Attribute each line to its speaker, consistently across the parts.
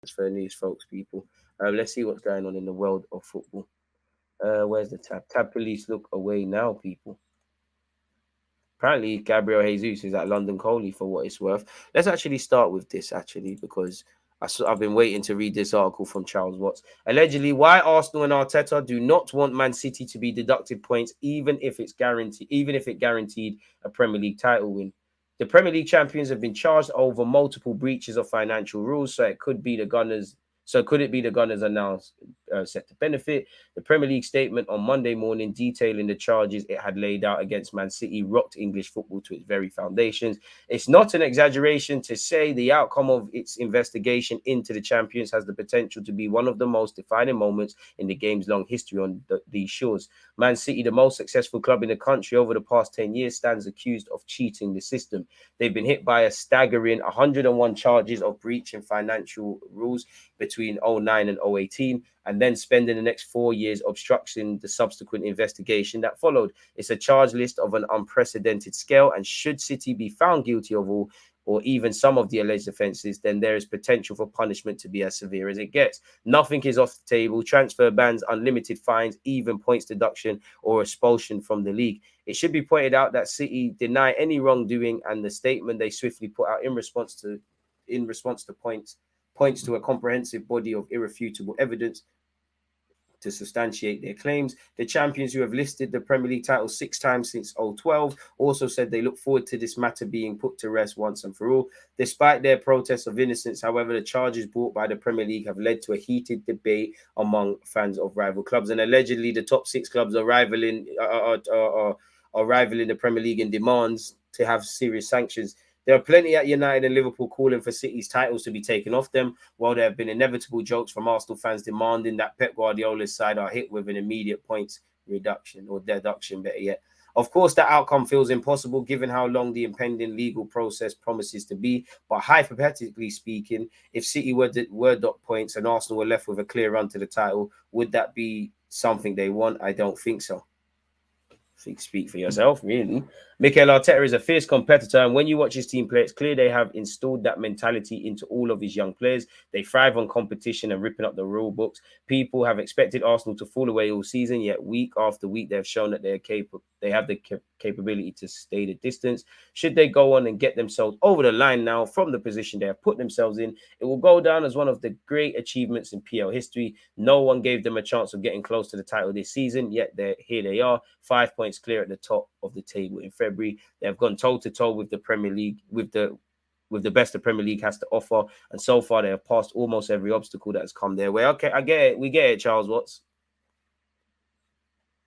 Speaker 1: transfer news, folks, people. Let's see what's going on in the world of football. Where's the tab? Tab police look away now, people. Apparently, Gabriel Jesus is at London Coley for what it's worth. Let's actually start with this, actually, because I've been waiting to read this article from Charles Watts. Allegedly, why Arsenal and Arteta do not want Man City to be deducted points, even if it guaranteed a Premier League title win. The Premier League champions have been charged over multiple breaches of financial rules, so could it be the Gunners are now set to benefit? The Premier League statement on Monday morning detailing the charges it had laid out against Man City rocked English football to its very foundations. It's not an exaggeration to say the outcome of its investigation into the champions has the potential to be one of the most defining moments in the game's long history on these shores. Man City, the most successful club in the country over the past 10 years, stands accused of cheating the system. They've been hit by a staggering 101 charges of breaching financial rules between 09 and 018, and then spending the next 4 years obstructing the subsequent investigation that followed. It's a charge list of an unprecedented scale, and should City be found guilty of all or even some of the alleged offences, then there is potential for punishment to be as severe as it gets. Nothing is off the table. Transfer bans, unlimited fines, even points deduction or expulsion from the league. It should be pointed out that City deny any wrongdoing, and the statement they swiftly put out in response to points to a comprehensive body of irrefutable evidence to substantiate their claims. The champions, who have listed the Premier League title 6 times since 2012, also said they look forward to this matter being put to rest once and for all. Despite their protests of innocence, however, the charges brought by the Premier League have led to a heated debate among fans of rival clubs, and allegedly the top 6 clubs are rivaling the Premier League in demands to have serious sanctions. There are plenty at United and Liverpool calling for City's titles to be taken off them, while there have been inevitable jokes from Arsenal fans demanding that Pep Guardiola's side are hit with an immediate points reduction or deduction, better yet. Of course, that outcome feels impossible given how long the impending legal process promises to be, but hypothetically speaking, if City were docked points and Arsenal were left with a clear run to the title, would that be something they want? I don't think so. Speak for yourself, really. Mikel Arteta is a fierce competitor, and when you watch his team play, it's clear they have installed that mentality into all of his young players. They thrive on competition and ripping up the rule books. People have expected Arsenal to fall away all season, yet week after week they have shown that they are capable. They have the capability to stay the distance. Should they go on and get themselves over the line now from the position they have put themselves in, it will go down as one of the great achievements in PL history. No one gave them a chance of getting close to the title this season, yet here they are, 5 points clear at the top of the table in February. They have gone toe-to-toe with the Premier League, with the best the Premier League has to offer, and so far they have passed almost every obstacle that has come their way. Okay, I get it. We get it, Charles Watts.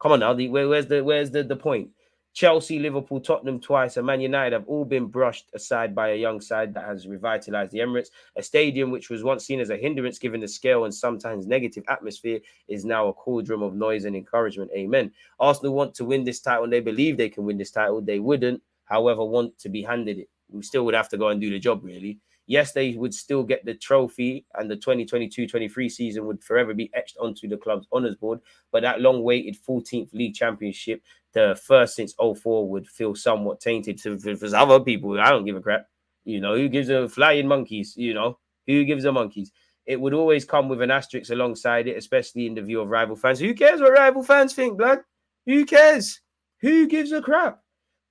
Speaker 1: Come on now, where's the point? Chelsea, Liverpool, Tottenham twice, and Man United have all been brushed aside by a young side that has revitalised the Emirates. A stadium which was once seen as a hindrance given the scale and sometimes negative atmosphere is now a cauldron of noise and encouragement. Amen. Arsenal want to win this title and they believe they can win this title. They wouldn't, however, want to be handed it. We still would have to go and do the job, really. Yes, they would still get the trophy, and the 2022-23 season would forever be etched onto the club's honours board, but that long-awaited 14th League Championship, the first since 04, would feel somewhat tainted for other people. I don't give a crap. You know, who gives a flying monkeys? You know, who gives a monkeys? It would always come with an asterisk alongside it, especially in the view of rival fans. Who cares what rival fans think, blood? Who cares? Who gives a crap?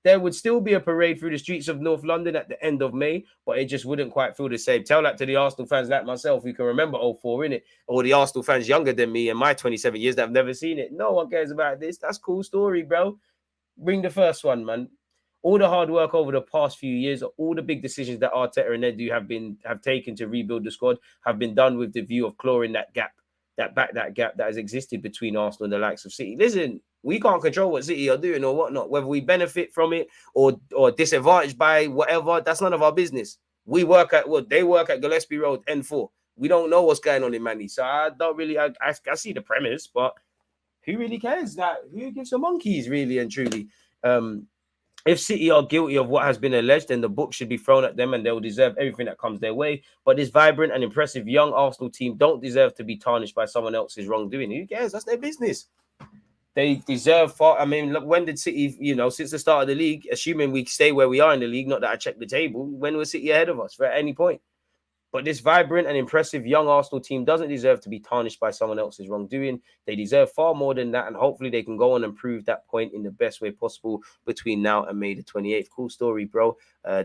Speaker 1: There would still be a parade through the streets of North London at the end of May, but it just wouldn't quite feel the same. Tell that to the Arsenal fans like myself who can remember 04, innit? Or the Arsenal fans younger than me in my 27 years that have never seen it. No one cares about this. That's a cool story, bro. Bring the first one, man. All the hard work over the past few years, all the big decisions that Arteta and Edu have taken to rebuild the squad have been done with the view of clawing that gap that has existed between Arsenal and the likes of City. Listen, we can't control what City are doing or whatnot. Whether we benefit from it or disadvantaged by whatever, that's none of our business. They work at Gillespie Road, N4. We don't know what's going on in Manny. So I don't really, I see the premise, but who really cares? Who gives a monkeys, really and truly? If City are guilty of what has been alleged, then the book should be thrown at them and they'll deserve everything that comes their way. But this vibrant and impressive young Arsenal team don't deserve to be tarnished by someone else's wrongdoing. Who cares? That's their business. They deserve far. I mean, look, when did City, since the start of the league, assuming we stay where we are in the league, not that I check the table, when was City ahead of us for at any point? But this vibrant and impressive young Arsenal team doesn't deserve to be tarnished by someone else's wrongdoing. They deserve far more than that, and hopefully they can go on and prove that point in the best way possible between now and May the 28th. Cool story, bro.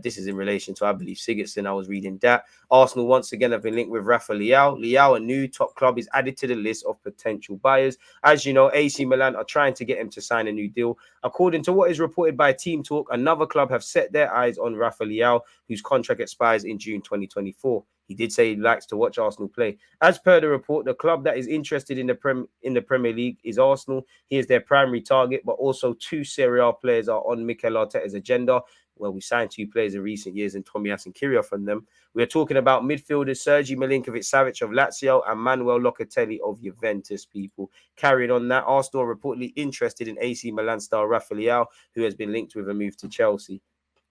Speaker 1: This is in relation to, I believe, Sigurdsson. I was reading that. Arsenal once again have been linked with Rafael Leão. Leão, a new top club, is added to the list of potential buyers. As you know, AC Milan are trying to get him to sign a new deal. According to what is reported by Team Talk, another club have set their eyes on Rafael Leão, whose contract expires in June 2024. He did say he likes to watch Arsenal play. As per the report, the club that is interested in the Premier League is Arsenal. He is their primary target, but also two Serie A players are on Mikel Arteta's agenda. Well, we signed two players in recent years, and Tomiyasu Kyrgios from them. We are talking about midfielders Sergi Milinkovic-Savic of Lazio and Manuel Locatelli of Juventus, people. Carrying on that, Arsenal are reportedly interested in AC Milan star Rafael Leão, who has been linked with a move to Chelsea.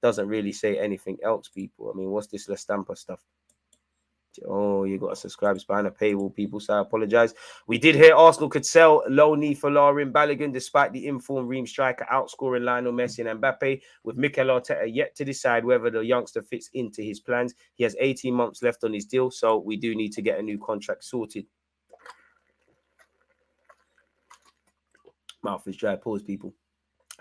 Speaker 1: Doesn't really say anything else, people. I mean, what's this La Stampa stuff? Oh, you got to subscribe. It's behind a paywall, people, so I apologize. We did hear Arsenal could sell Loni for Larin Balogun despite the informed Reims striker outscoring Lionel Messi and Mbappe, with Mikel Arteta yet to decide whether the youngster fits into his plans. He has 18 months left on his deal, so we do need to get a new contract sorted. Mouth is dry. Pause, people.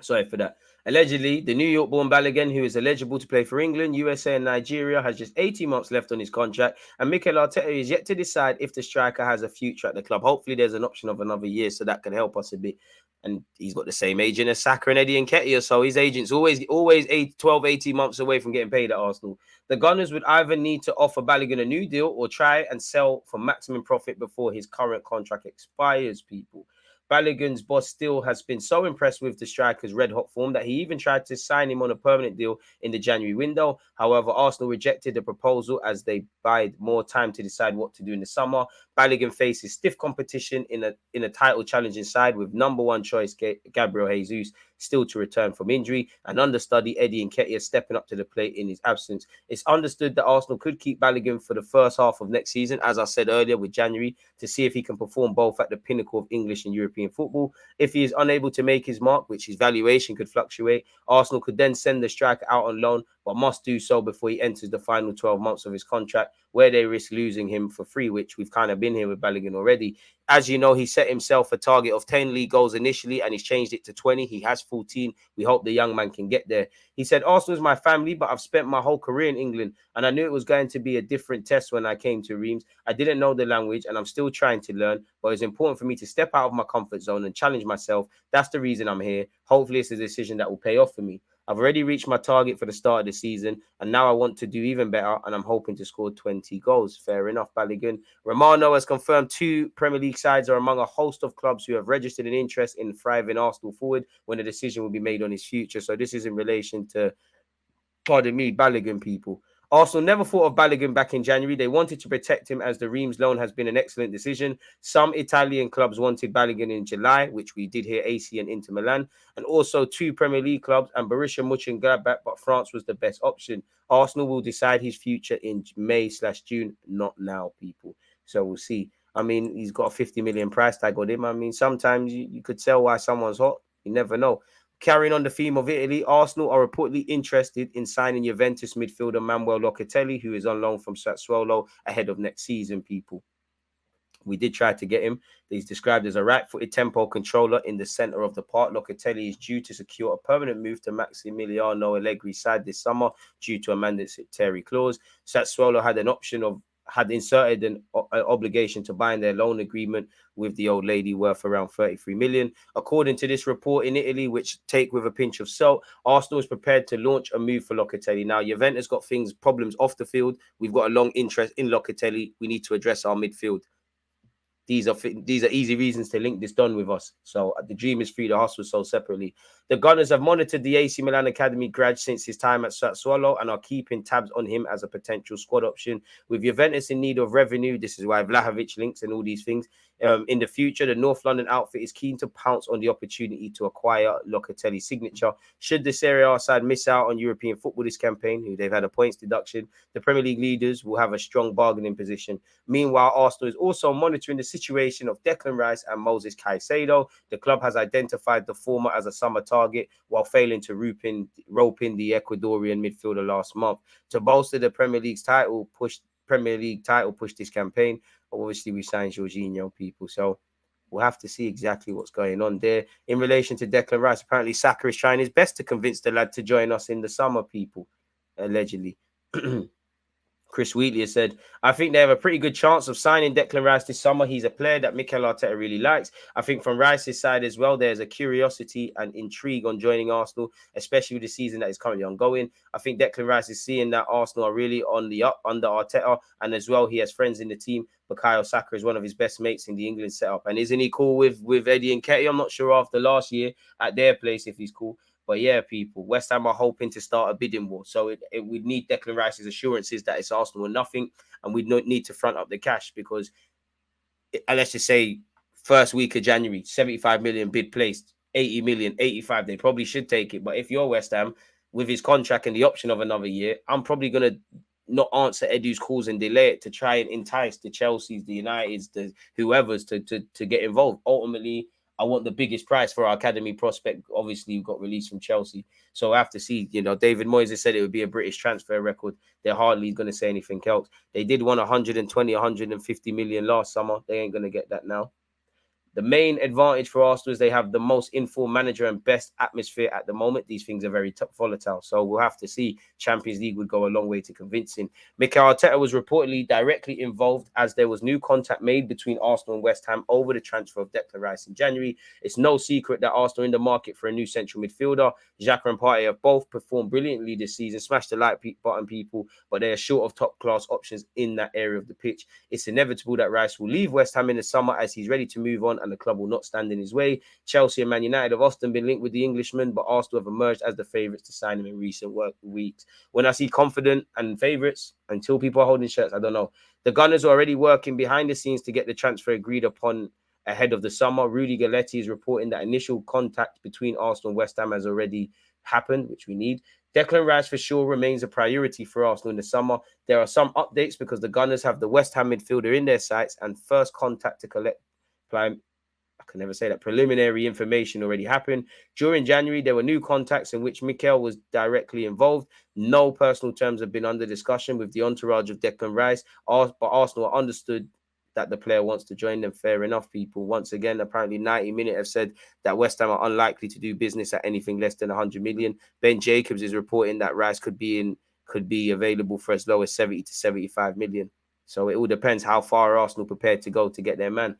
Speaker 1: Sorry for that. Allegedly, the New York-born Balogun, who is eligible to play for England, USA and Nigeria, has just 18 months left on his contract, and Mikel Arteta is yet to decide if the striker has a future at the club. Hopefully, there's an option of another year, so that can help us a bit. And he's got the same agent as Saka and Eddie Nketiah, so his agent's always 12, 18 months away from getting paid at Arsenal. The Gunners would either need to offer Balogun a new deal or try and sell for maximum profit before his current contract expires, people. Balogun's boss still has been so impressed with the striker's red-hot form that he even tried to sign him on a permanent deal in the January window. However, Arsenal rejected the proposal as they bide more time to decide what to do in the summer. Balogun faces stiff competition in a title-challenging side with number one choice Gabriel Jesus still to return from injury, and understudy Eddie Nketiah stepping up to the plate in his absence. It's understood that Arsenal could keep Balogun for the first half of next season, as I said earlier, with January, to see if he can perform both at the pinnacle of English and European football. If he is unable to make his mark, which his valuation could fluctuate, Arsenal could then send the striker out on loan, but must do so before he enters the final 12 months of his contract, where they risk losing him for free, which we've kind of been here with Balogun already. As you know, he set himself a target of 10 league goals initially, and he's changed it to 20. He has 14. We hope the young man can get there. He said, Arsenal is my family, but I've spent my whole career in England, and I knew it was going to be a different test when I came to Reims. I didn't know the language, and I'm still trying to learn, but it's important for me to step out of my comfort zone and challenge myself. That's the reason I'm here. Hopefully, it's a decision that will pay off for me. I've already reached my target for the start of the season, and now I want to do even better, and I'm hoping to score 20 goals. Fair enough, Balogun. Romano has confirmed 2 Premier League sides are among a host of clubs who have registered an interest in thriving Arsenal forward when a decision will be made on his future. So this is in relation to, pardon me, Balogun, people. Arsenal never thought of Balogun back in January. They wanted to protect him as the Reims loan has been an excellent decision. Some Italian clubs wanted Balogun in July, which we did hear AC and Inter Milan, and also 2 Premier League clubs and Borussia Mönchengladbach, but France was the best option. Arsenal will decide his future in May/June, not now, people. So we'll see. I mean, he's got a 50 million price tag on him. I mean, sometimes you could tell why someone's hot. You never know. Carrying on the theme of Italy, Arsenal are reportedly interested in signing Juventus midfielder Manuel Locatelli, who is on loan from Sassuolo ahead of next season, people. We did try to get him. He's described as a right-footed tempo controller in the centre of the park. Locatelli is due to secure a permanent move to Massimiliano Allegri's side this summer due to a mandatory clause. Sassuolo had inserted an obligation to bind their loan agreement with the old lady worth around 33 million. According to this report in Italy, which take with a pinch of salt, Arsenal is prepared to launch a move for Locatelli. Now, Juventus got problems off the field. We've got a long interest in Locatelli. We need to address our midfield. These are easy reasons to link this done with us. So the dream is free, the hustle sold separately. The Gunners have monitored the AC Milan Academy grad since his time at Sassuolo and are keeping tabs on him as a potential squad option. With Juventus in need of revenue, this is why Vlahovic links and all these things. In the future, the North London outfit is keen to pounce on the opportunity to acquire Locatelli's signature. Should the Serie A side miss out on European football this campaign, who they've had a points deduction, the Premier League leaders will have a strong bargaining position. Meanwhile, Arsenal is also monitoring the situation of Declan Rice and Moses Caicedo. The club has identified the former as a summer target while failing to rope in the Ecuadorian midfielder last month. To bolster the Premier League's title push, Premier League title push this campaign. Obviously, we signed Jorginho, people. So we'll have to see exactly what's going on there. In relation to Declan Rice, apparently Saka is trying his best to convince the lad to join us in the summer, people, allegedly. Chris Wheatley has said, I think they have a pretty good chance of signing Declan Rice this summer. He's a player that Mikel Arteta really likes. I think from Rice's side as well, there's a curiosity and intrigue on joining Arsenal, especially with the season that is currently ongoing. I think Declan Rice is seeing that Arsenal are really on the up under Arteta, and as well, he has friends in the team. Bukayo Saka is one of his best mates in the England setup. And isn't he cool with Eddie and Ketty? I'm not sure after last year at their place if he's cool. But yeah, people, West Ham are hoping to start a bidding war. So we'd need Declan Rice's assurances that it's Arsenal or nothing. And we'd need to front up the cash because, let's just say, first week of January, 75 million bid placed, 80 million, 85. They probably should take it. But if you're West Ham, with his contract and the option of another year, I'm probably going to not answer Edu's calls and delay it to try and entice the Chelseas, the Uniteds, the whoever's to get involved. Ultimately, I want the biggest price for our academy prospect. Obviously, we got released from Chelsea. So I have to see, David Moyes has said it would be a British transfer record. They're hardly going to say anything else. They did want 120, 150 million last summer. They ain't going to get that now. The main advantage for Arsenal is they have the most informed manager and best atmosphere at the moment. These things are very volatile. So we'll have to see. Champions League would go a long way to convincing. Mikel Arteta was reportedly directly involved as there was new contact made between Arsenal and West Ham over the transfer of Declan Rice in January. It's no secret that Arsenal are in the market for a new central midfielder. Xhaka and Partey have both performed brilliantly this season, smashed the like button, people, but they are short of top-class options in that area of the pitch. It's inevitable that Rice will leave West Ham in the summer as he's ready to move on and the club will not stand in his way. Chelsea and Man United have often been linked with the Englishman, but Arsenal have emerged as the favourites to sign him in recent weeks. When I see confident and favourites, until people are holding shirts, I don't know. The Gunners are already working behind the scenes to get the transfer agreed upon ahead of the summer. Rudy Galletti is reporting that initial contact between Arsenal and West Ham has already happened, which we need. Declan Rice for sure remains a priority for Arsenal in the summer. There are some updates because the Gunners have the West Ham midfielder in their sights and first contact to collect preliminary information already happened. During January, there were new contacts in which Mikel was directly involved. No personal terms have been under discussion with the entourage of Declan Rice, but Arsenal understood that the player wants to join them. Fair enough, people. Once again, apparently 90 Minute have said that West Ham are unlikely to do business at anything less than 100 million. Ben Jacobs is reporting that Rice could be available for as low as 70 to 75 million. So it all depends how far Arsenal prepared to go to get their man.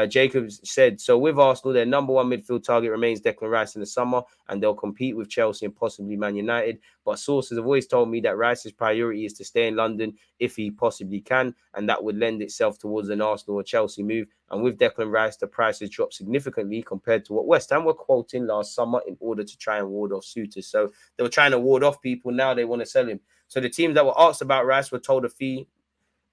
Speaker 1: Jacobs said, so with Arsenal, their number one midfield target remains Declan Rice in the summer, and they'll compete with Chelsea and possibly Man United. But sources have always told me that Rice's priority is to stay in London if he possibly can, and that would lend itself towards an Arsenal or Chelsea move. And with Declan Rice, the price has dropped significantly compared to what West Ham were quoting last summer in order to try and ward off suitors. So they were trying to ward off people. Now they want to sell him. So the teams that were asked about Rice were told a fee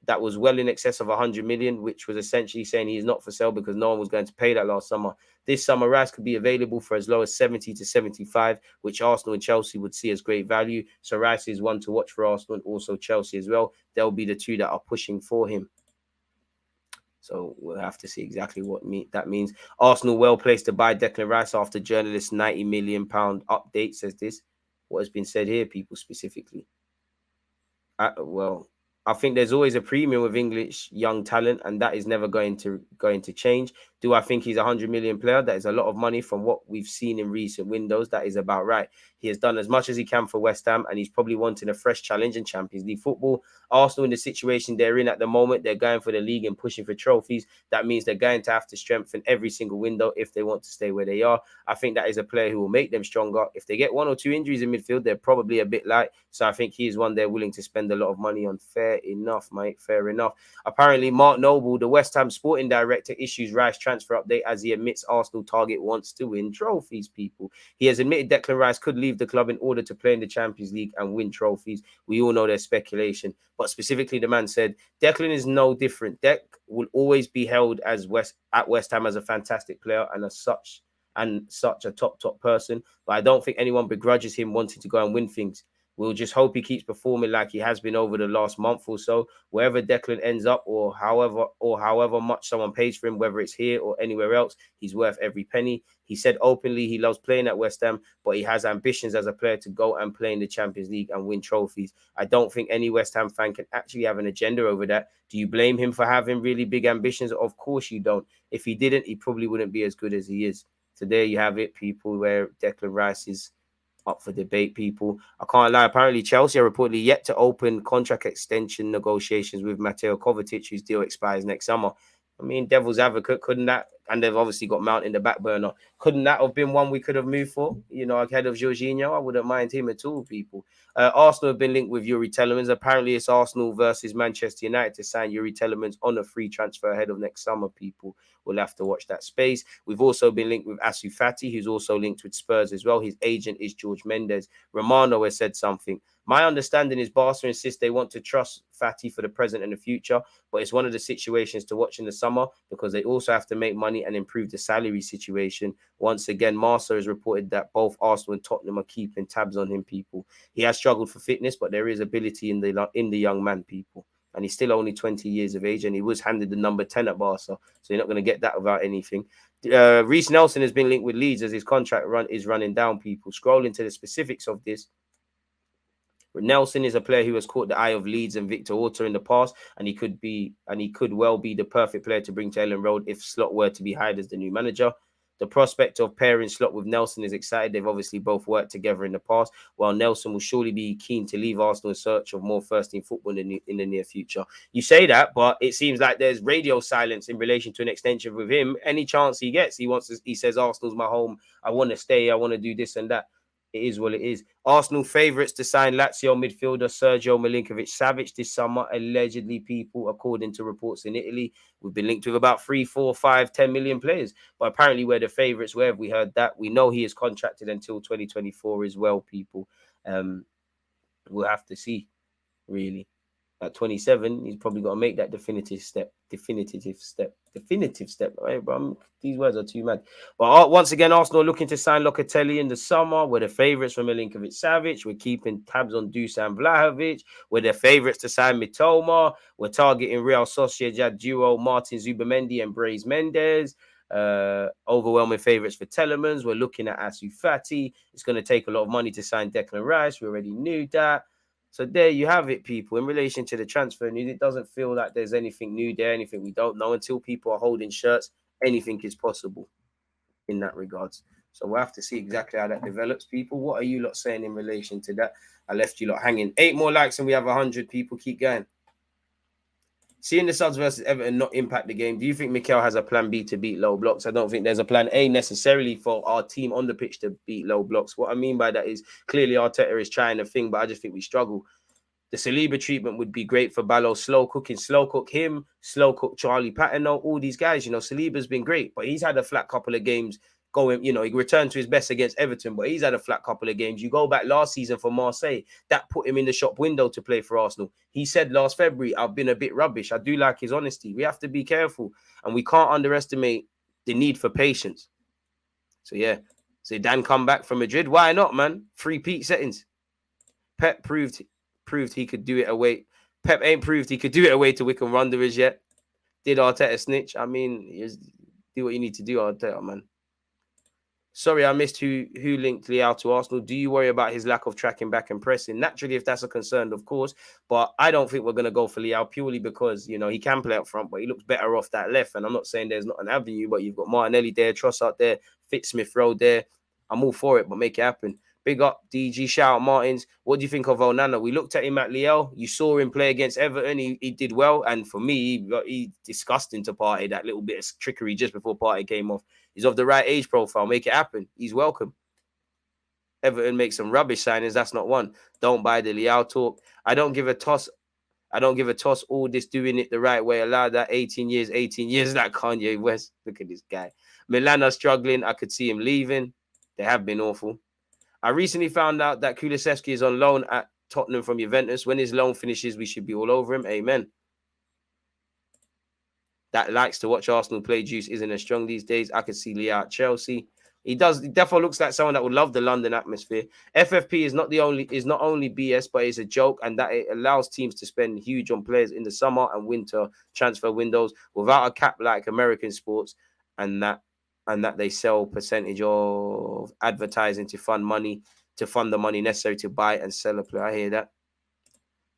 Speaker 1: that was well in excess of 100 million, which was essentially saying he's not for sale because no one was going to pay that last summer. This summer, Rice could be available for as low as 70 to 75, which Arsenal and Chelsea would see as great value. So Rice is one to watch for Arsenal and also Chelsea as well. They'll be the two that are pushing for him. So we'll have to see exactly what that means. Arsenal well placed to buy Declan Rice after journalist £90 million update, says this. What has been said here, people, specifically? I think there's always a premium with English young talent, and that is never going to change. Do I think he's a 100 million player? That is a lot of money from what we've seen in recent windows. That is about right. He has done as much as he can for West Ham, and he's probably wanting a fresh challenge in Champions League football. Arsenal, in the situation they're in at the moment, they're going for the league and pushing for trophies. That means they're going to have to strengthen every single window if they want to stay where they are. I think that is a player who will make them stronger. If they get one or two injuries in midfield, they're probably a bit light. So I think he is one they're willing to spend a lot of money on. Fair enough, mate. Fair enough. Apparently, Mark Noble, the West Ham sporting director, issues Rice transfer update as he admits Arsenal target wants to win trophies, people. He has admitted Declan Rice could leave the club in order to play in the Champions League and win trophies. We all know there's speculation. But specifically, the man said, Declan is no different. Dec will always be held as West Ham as a fantastic player and as such a top person. But I don't think anyone begrudges him wanting to go and win things. We'll just hope he keeps performing like he has been over the last month or so. Wherever Declan ends up, or however much someone pays for him, whether it's here or anywhere else, he's worth every penny. He said openly he loves playing at West Ham, but he has ambitions as a player to go and play in the Champions League and win trophies. I don't think any West Ham fan can actually have an agenda over that. Do you blame him for having really big ambitions? Of course you don't. If he didn't, he probably wouldn't be as good as he is. So there you have it, people, where Declan Rice is up for debate, people. I can't lie. Apparently, Chelsea are reportedly yet to open contract extension negotiations with Mateo Kovacic, whose deal expires next summer. I mean, devil's advocate, couldn't that? And they've obviously got Mount in the back burner. Couldn't that have been one we could have moved for? You know, ahead of Jorginho, I wouldn't mind him at all, people. Arsenal have been linked with Yuri Telemans. Apparently, it's Arsenal versus Manchester United to sign Yuri Telemans on a free transfer ahead of next summer, people. We'll have to watch that space. We've also been linked with Asu Fati, who's also linked with Spurs as well. His agent is George Mendes. Romano has said something. My understanding is Barca insists they want to trust Fati for the present and the future, but it's one of the situations to watch in the summer because they also have to make money and improve the salary situation. Once again, Marca has reported that both Arsenal and Tottenham are keeping tabs on him, people. He has struggled for fitness, but there is ability in the young man, people. And he's still only 20 years of age, and he was handed the number 10 at Barca, so you're not going to get that without anything. Reece Nelson has been linked with Leeds as his contract is running down, people. Scrolling to the specifics of this, Nelson is a player who has caught the eye of Leeds and Victor Orta in the past, and he could well be the perfect player to bring to Ellen Road if Slot were to be hired as the new manager. The prospect of pairing Slot with Nelson is exciting. They've obviously both worked together in the past, while Nelson will surely be keen to leave Arsenal in search of more first-team football in the near future. You say that, but it seems like there's radio silence in relation to an extension with him. Any chance he gets, he says, Arsenal's my home. I want to stay. I want to do this and that. It is what it is. Arsenal favourites to sign Lazio midfielder Sergio Milinkovic-Savic this summer, allegedly, people, according to reports in Italy. We've been linked with about 3, 4, 5, 10 million players. But apparently we're the favourites. Where have we heard that? We know he is contracted until 2024 as well, people. We'll have to see, really. At 27, he's probably got to make that definitive step. Right, bro? These words are too mad. But once again, Arsenal looking to sign Locatelli in the summer. We're the favourites for Milinkovic-Savic. We're keeping tabs on Dusan Vlahovic. We're the favourites to sign Mitoma. We're targeting Real Sociedad duo Martin Zubimendi and Brais Mendes. Overwhelming favourites for Telemans. We're looking at Asu Fati. It's going to take a lot of money to sign Declan Rice. We already knew that. So there you have it, people. In relation to the transfer news, it doesn't feel like there's anything new there, anything we don't know. Until people are holding shirts, anything is possible in that regards. So we'll have to see exactly how that develops, people. What are you lot saying in relation to that? I left you lot hanging. 8 more likes and we have 100 people. Keep going. Seeing the Suns versus Everton not impact the game, do you think Mikel has a plan B to beat low blocks? I don't think there's a plan A necessarily for our team on the pitch to beat low blocks. What I mean by that is clearly Arteta is trying a thing, but I just think we struggle. The Saliba treatment would be great for Ballo. Slow cook him, slow cook Charlie Patino, all these guys. You know, Saliba's been great, but he's had a flat couple of games going. You know, he returned to his best against Everton, but he's had a flat couple of games. You go back last season for Marseille, that put him in the shop window to play for Arsenal. He said last February, I've been a bit rubbish. I do like his honesty. We have to be careful, and we can't underestimate the need for patience. So, yeah. So, Dan come back from Madrid. Why not, man? 3-peat settings. Pep proved he could do it away. Pep ain't proved he could do it away to Wycombe Wanderers yet. Did Arteta snitch? I mean, do what you need to do, Arteta, man. Sorry, I missed who linked Leão to Arsenal. Do you worry about his lack of tracking back and pressing? Naturally, if that's a concern, of course. But I don't think we're going to go for Leão purely because, you know, he can play up front, but he looks better off that left. And I'm not saying there's not an avenue, but you've got Martinelli there, Trossard there, Fitzsmith Road there. I'm all for it, but make it happen. Big up, DG. Shout out, Martins. What do you think of Onana? We looked at him at Leão. You saw him play against Everton. He did well. And for me, he disgusting to Partey. That little bit of trickery just before Partey came off. He's of the right age profile. Make it happen. He's welcome. Everton make some rubbish signings. That's not one. Don't buy the Leão talk. I don't give a toss. All this doing it the right way. Allow that 18 years, like Kanye West. Look at this guy. Milana struggling. I could see him leaving. They have been awful. I recently found out that Kulusevski is on loan at Tottenham from Juventus. When his loan finishes, we should be all over him. Amen. That likes to watch Arsenal play juice isn't as strong these days. I could see Leão at Chelsea. He does. He definitely looks like someone that would love the London atmosphere. FFP is not only BS, but it's a joke, and that it allows teams to spend huge on players in the summer and winter transfer windows without a cap like American sports, and that they sell percentage of advertising to fund the money necessary to buy and sell a player. I hear that.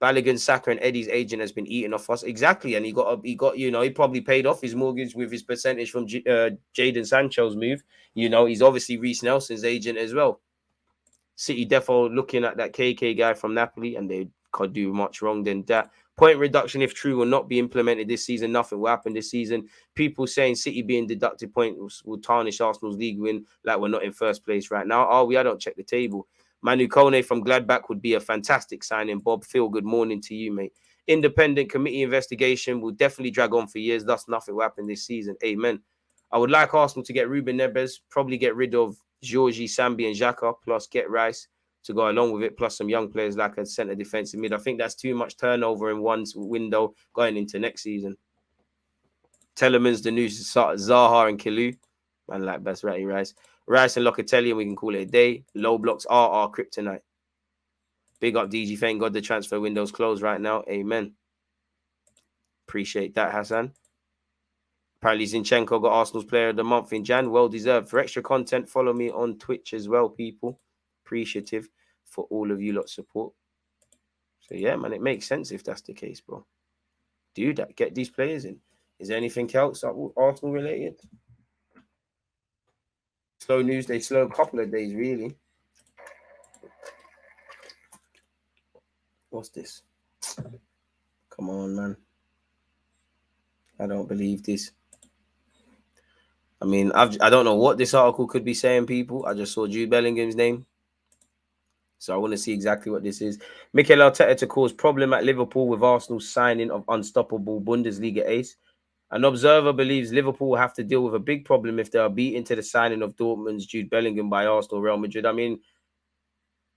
Speaker 1: Balogun, Saka, and Eddie's agent has been eating off us. Exactly. And he got, he probably paid off his mortgage with his percentage from Jadon Sancho's move. He's obviously Reece Nelson's agent as well. City defo looking at that KK guy from Napoli, and they can't do much wrong than that. Point reduction, if true, will not be implemented this season. Nothing will happen this season. People saying City being deducted points will tarnish Arsenal's league win, like we're not in first place right now. I don't check the table. Manu Kone from Gladbach would be a fantastic signing. Bob, Phil, good morning to you, mate. Independent committee investigation will definitely drag on for years. Thus, nothing will happen this season. Amen. I would like Arsenal to get Ruben Neves, probably get rid of Georgie, Sambi, and Xhaka, plus get Rice to go along with it, plus some young players like a centre defensive mid. I think that's too much turnover in one window going into next season. Telemans, the new Zaha and Kilu. Man, like best Ratty Rice. Rice and Locatelli, and we can call it a day. Low blocks are our kryptonite. Big up DG. Thank God the transfer window's closed right now. Amen. Appreciate that, Hassan. Apparently, Zinchenko got Arsenal's Player of the Month in Jan. Well deserved. For extra content, follow me on Twitch as well, people. Appreciative for all of you lot support. So, yeah, man, it makes sense if that's the case, bro. Do that. Get these players in. Is there anything else Arsenal related? Slow news. They slow a couple of days, really. What's this? Come on, man. I don't believe this. I mean, I don't know what this article could be saying, people. I just saw Jude Bellingham's name. So I want to see exactly what this is. Mikel Arteta to cause problem at Liverpool with Arsenal's signing of unstoppable Bundesliga ace. An observer believes Liverpool will have to deal with a big problem if they are beaten to the signing of Dortmund's Jude Bellingham by Arsenal, Real Madrid. I mean,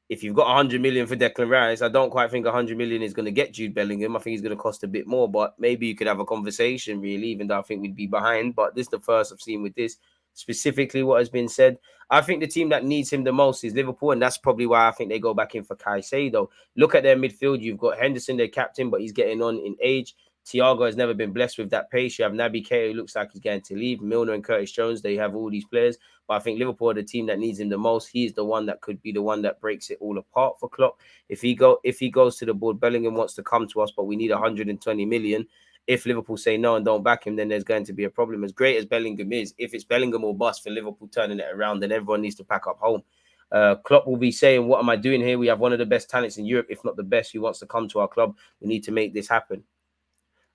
Speaker 1: if you've got 100 million for Declan Rice, I don't quite think 100 million is going to get Jude Bellingham. I think he's going to cost a bit more, but maybe you could have a conversation, really, even though I think we'd be behind. But this is the first I've seen with this. Specifically, what has been said. I think the team that needs him the most is Liverpool, and that's probably why I think they go back in for Caicedo. Look at their midfield. You've got Henderson, their captain, but he's getting on in age. Thiago has never been blessed with that pace. You have Naby Keita, who looks like he's going to leave. Milner and Curtis Jones, they have all these players. But I think Liverpool are the team that needs him the most. He's the one that could be the one that breaks it all apart for Klopp. If he goes to the board, Bellingham wants to come to us, but we need 120 million. If Liverpool say no and don't back him, then there's going to be a problem. As great as Bellingham is, if it's Bellingham or bust for Liverpool turning it around, then everyone needs to pack up home. Klopp will be saying, what am I doing here? We have one of the best talents in Europe, if not the best, who wants to come to our club. We need to make this happen.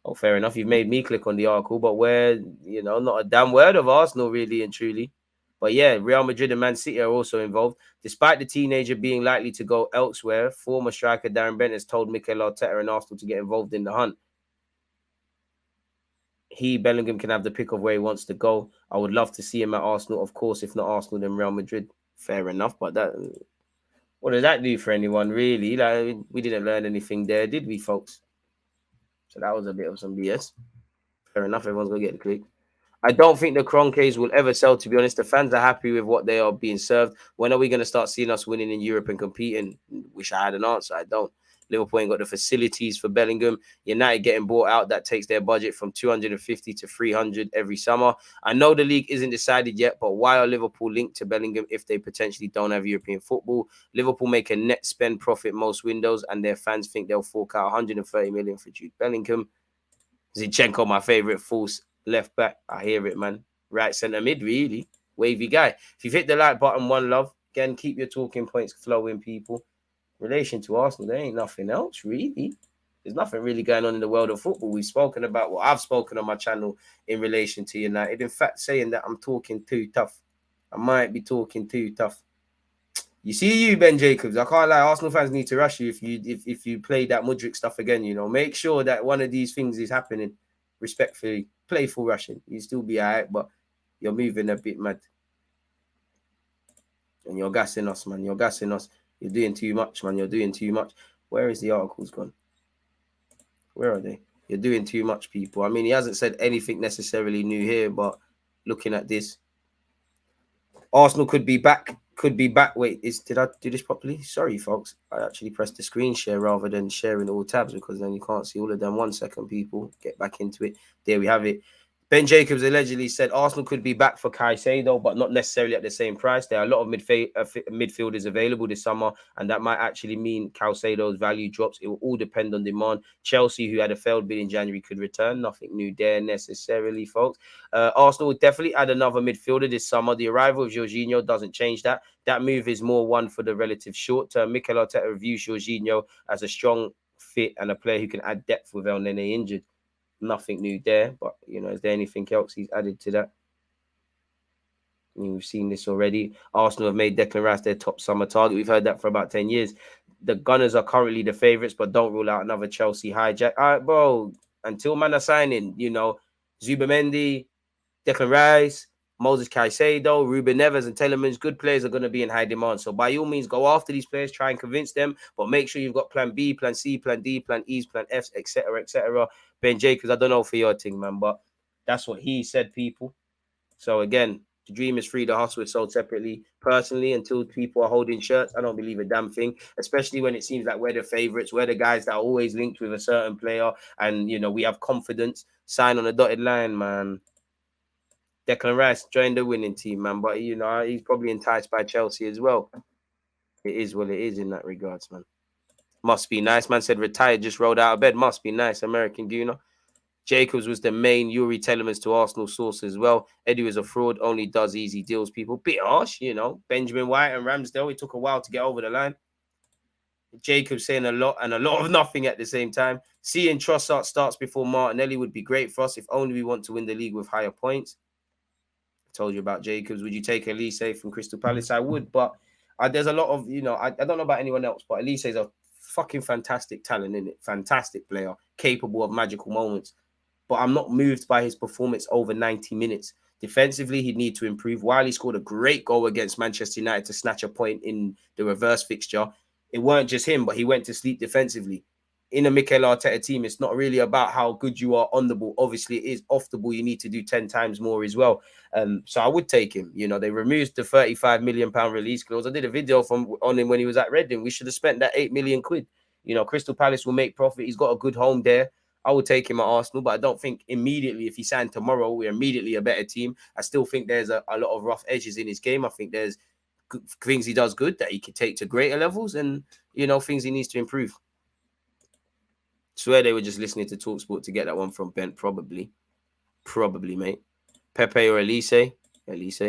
Speaker 1: Oh, fair enough. You've made me click on the article, but not a damn word of Arsenal, really and truly. But yeah, Real Madrid and Man City are also involved. Despite the teenager being likely to go elsewhere, former striker Darren Bent has told Mikel Arteta and Arsenal to get involved in the hunt. Bellingham can have the pick of where he wants to go. I would love to see him at Arsenal, of course. If not Arsenal, then Real Madrid. Fair enough, but what does that do for anyone, really? Like, we didn't learn anything there, did we, folks? So that was a bit of some BS. Fair enough, everyone's going to get the click. I don't think the Kroenkes will ever sell, to be honest. The fans are happy with what they are being served. When are we going to start seeing us winning in Europe and competing? Wish I had an answer. I don't. Liverpool ain't got the facilities for Bellingham. United getting bought out. That takes their budget from 250 to 300 every summer. I know the league isn't decided yet, but why are Liverpool linked to Bellingham if they potentially don't have European football? Liverpool make a net spend profit most windows, and their fans think they'll fork out 130 million for Jude Bellingham. Zinchenko, my favourite false left back. I hear it, man. Right centre mid, really. Wavy guy. If you've hit the like button, one love. Again, keep your talking points flowing, people. In relation to Arsenal, there ain't nothing else, really. There's nothing really going on in the world of football. We've spoken about what I've spoken on my channel in relation to United. In fact, saying that I'm talking too tough. I might be talking too tough. You see, Ben Jacobs. I can't lie. Arsenal fans need to rush you if you play that Mudryk stuff again. Make sure that one of these things is happening. Respectfully, playful rushing. You still be alright, but you're moving a bit mad, and you're gassing us, man. You're gassing us. You're doing too much, man. You're doing too much. Where is the articles gone? Where are they? You're doing too much, people. I mean, he hasn't said anything necessarily new here, but looking at this, Arsenal could be back. Wait, did I do this properly? Sorry, folks. I actually pressed the screen share rather than sharing all tabs because then you can't see all of them. 1 second, people. Get back into it. There we have it. Ben Jacobs allegedly said Arsenal could be back for Caicedo, but not necessarily at the same price. There are a lot of midfielders available this summer, and that might actually mean Caicedo's value drops. It will all depend on demand. Chelsea, who had a failed bid in January, could return. Nothing new there necessarily, folks. Arsenal will definitely add another midfielder this summer. The arrival of Jorginho doesn't change that. That move is more one for the relative short term. Mikel Arteta views Jorginho as a strong fit and a player who can add depth with El Nene injured. Nothing new there, but is there anything else he's added to that? I mean, we've seen this already. Arsenal have made Declan Rice their top summer target. We've heard that for about 10 years. The Gunners are currently the favourites, but don't rule out another Chelsea hijack. All right, bro. Until man are signing, Zubamendi, Declan Rice, Moses Caicedo, Ruben Neves, and Telemans, good players are going to be in high demand. So by all means, go after these players, try and convince them, but make sure you've got plan B, plan C, plan D, plan E's, plan F's, etc., etc. Ben Jacobs, I don't know for your thing, man, but that's what he said, people. So again, the dream is free, the hustle is sold separately. Personally, until people are holding shirts, I don't believe a damn thing, especially when it seems like we're the favorites. We're the guys that are always linked with a certain player, and we have confidence. Sign on the dotted line, man. Declan Rice joined the winning team, man, but he's probably enticed by Chelsea as well. It is what it is in that regards, man. Must be nice. Man said retired, just rolled out of bed. Must be nice, American Gooner. Jacobs was the main Yuri Telemans to Arsenal source as well. Eddie was a fraud, only does easy deals, people. Bit harsh, Benjamin White and Ramsdale, it took a while to get over the line. Jacobs saying a lot and a lot of nothing at the same time. Seeing Trossard starts before Martinelli would be great for us if only we want to win the league with higher points. Told you about Jacobs. Would you take Elise from Crystal Palace? I would, but there's a lot of, I don't know about anyone else, but Elise is a fucking fantastic talent, isn't it? Fantastic player, capable of magical moments. But I'm not moved by his performance over 90 minutes. Defensively, he'd need to improve. While he scored a great goal against Manchester United to snatch a point in the reverse fixture, it weren't just him, but he went to sleep defensively. In a Mikel Arteta team, it's not really about how good you are on the ball. Obviously, it is off the ball. You need to do 10 times more as well. So I would take him. They removed the £35 million release clause. I did a video on him when he was at Reading. We should have spent that £8 million. Crystal Palace will make profit. He's got a good home there. I would take him at Arsenal, but I don't think immediately, if he signed tomorrow, we're immediately a better team. I still think there's a lot of rough edges in his game. I think there's things he does good that he could take to greater levels and, things he needs to improve. Swear they were just listening to TalkSport to get that one from Ben, probably. Probably, mate. Pepe or Elise? Elise.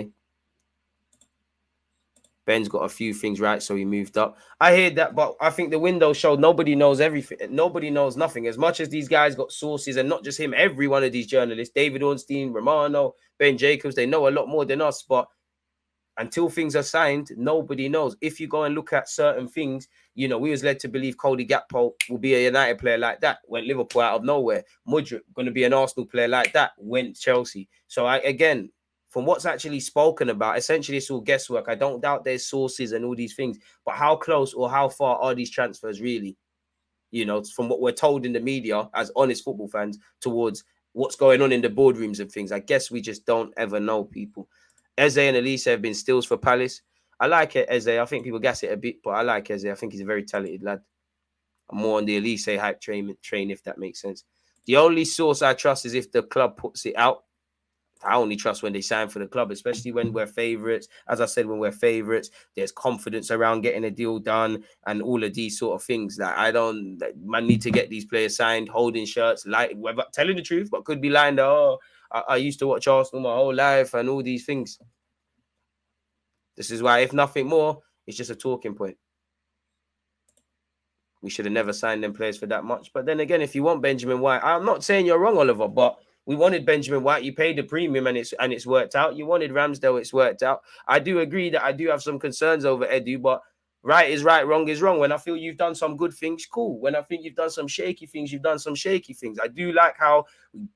Speaker 1: Ben's got a few things right, so he moved up. I hear that, but I think the window showed nobody knows everything. Nobody knows nothing. As much as these guys got sources, and not just him, every one of these journalists, David Ornstein, Romano, Ben Jacobs, they know a lot more than us, but until things are signed, nobody knows. If you go and look at certain things, we was led to believe Cody Gakpo will be a United player like that. Went Liverpool out of nowhere. Mudryk going to be an Arsenal player like that. Went Chelsea. So again, from what's actually spoken about, essentially it's all guesswork. I don't doubt there's sources and all these things, but how close or how far are these transfers really? From what we're told in the media as honest football fans towards what's going on in the boardrooms and things. I guess we just don't ever know, people. Eze and Elise have been steals for Palace. I like it, Eze. I think people gas it a bit, but I like Eze. I think he's a very talented lad. I'm more on the Elise hype train, if that makes sense. The only source I trust is if the club puts it out. I only trust when they sign for the club, especially when we're favourites. As I said, when we're favourites, there's confidence around getting a deal done and all of these sort of things. Man need to get these players signed, holding shirts, telling the truth, but could be lying there. I used to watch Arsenal my whole life and all these things. This is why, if nothing more, it's just a talking point. We should have never signed them players for that much. But then again, if you want Benjamin White, I'm not saying you're wrong, Oliver, but we wanted Benjamin White. You paid the premium and it's worked out. You wanted Ramsdale, it's worked out. I do agree that I do have some concerns over Edu, but Right is right, wrong is wrong. When I feel you've done some good things, cool. When I think you've done some shaky things, you've done some shaky things. I do like how,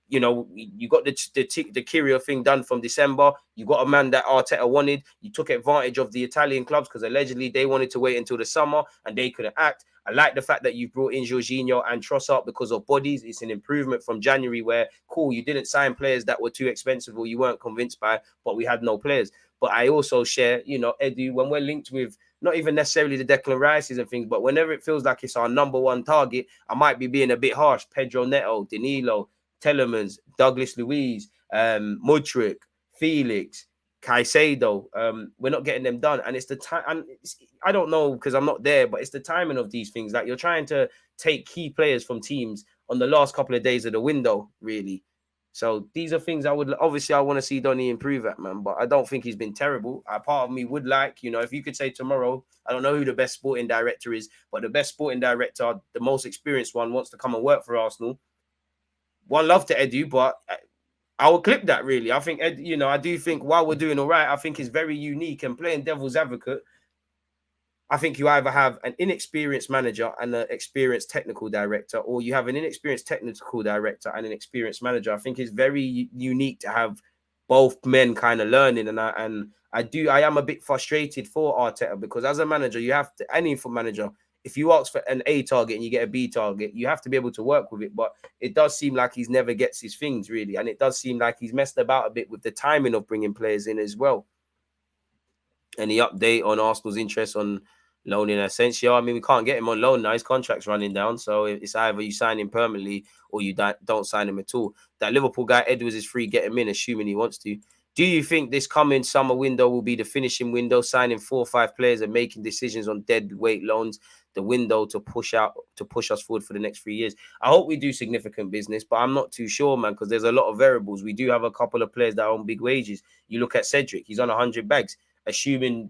Speaker 1: you know, you got the Kyria thing done from December. You got a man that Arteta wanted. You took advantage of the Italian clubs because allegedly they wanted to wait until the summer and they couldn't act. I like the fact that you brought in Jorginho and Trossard because of bodies. It's an improvement from January where, cool, you didn't sign players that were too expensive or you weren't convinced by, but we had no players. But I also share, you know, Edu, when we're linked with not even necessarily the Declan Rices and things, but whenever it feels like it's our number one target, I might be being a bit harsh. Pedro Neto, Danilo, Telemans, Douglas Luiz, Mudryk, Felix, Caicedo. We're not getting them done. And it's the time, and I don't know because I'm not there, but it's the timing of these things. Like you're trying to take key players from teams on the last couple of days of the window, really. So these are things I would obviously I want to see Donny improve at, man. But I don't think he's been terrible. A part of me would like, you know, if you could say tomorrow, I don't know who the best sporting director is, but the best sporting director, the most experienced one, wants to come and work for Arsenal. One love to Edu, but I will clip that really. I think you know, I do think while we're doing all right, I think it's very unique and playing devil's advocate. I think you either have an inexperienced manager and an experienced technical director, or you have an inexperienced technical director and an experienced manager. I think it's very unique to have both men kind of learning. And I am a bit frustrated for Arteta because as a manager, you have to, any for manager, if you ask for an A target and you get a B target, you have to be able to work with it. But it does seem like he's never gets his things really. And it does seem like he's messed about a bit with the timing of bringing players in as well. Any update on Arsenal's interest on loaning Asensio? I mean, we can't get him on loan now. His contract's running down. So it's either you sign him permanently or you don't sign him at all. That Liverpool guy, Edwards, is free. Get him in, assuming he wants to. Do you think this coming summer window will be the finishing window, signing 4 or 5 players and making decisions on dead weight loans, the window to push us forward for the next 3 years? I hope we do significant business, but I'm not too sure, man, because there's a lot of variables. We do have a couple of players that are on big wages. You look at Cedric, he's on 100 bags. Assuming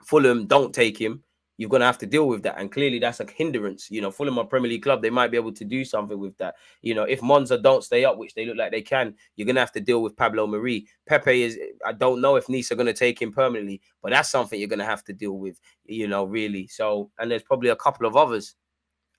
Speaker 1: Fulham don't take him, you're going to have to deal with that. And clearly that's a hindrance. You know, Fulham are a Premier League club. They might be able to do something with that. You know, if Monza don't stay up, which they look like they can, you're going to have to deal with Pablo Mari. Pepe is, I don't know if Nice are going to take him permanently, but that's something you're going to have to deal with, you know, really. So, and there's probably a couple of others.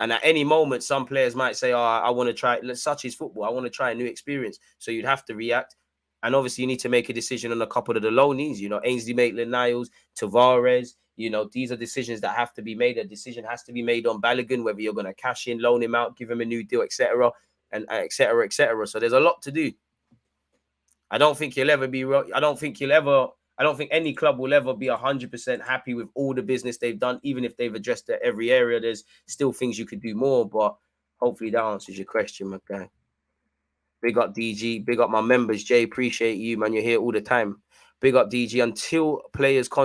Speaker 1: And at any moment, some players might say, oh, I want to try, such is football. I want to try a new experience. So you'd have to react. And obviously, you need to make a decision on a couple of the loanees, you know, Ainsley Maitland-Niles, Tavares. You know, these are decisions that have to be made. A decision has to be made on Balogun, whether you're going to cash in, loan him out, give him a new deal, etc., and etc., etc. So there's a lot to do. I don't think you'll ever be. I don't think any club will ever be 100% happy with all the business they've done, even if they've addressed every area. There's still things you could do more, but hopefully that answers your question, my guy. Big up DG. Big up my members, Jay. Appreciate you, man. You're here all the time. Big up DG. Until players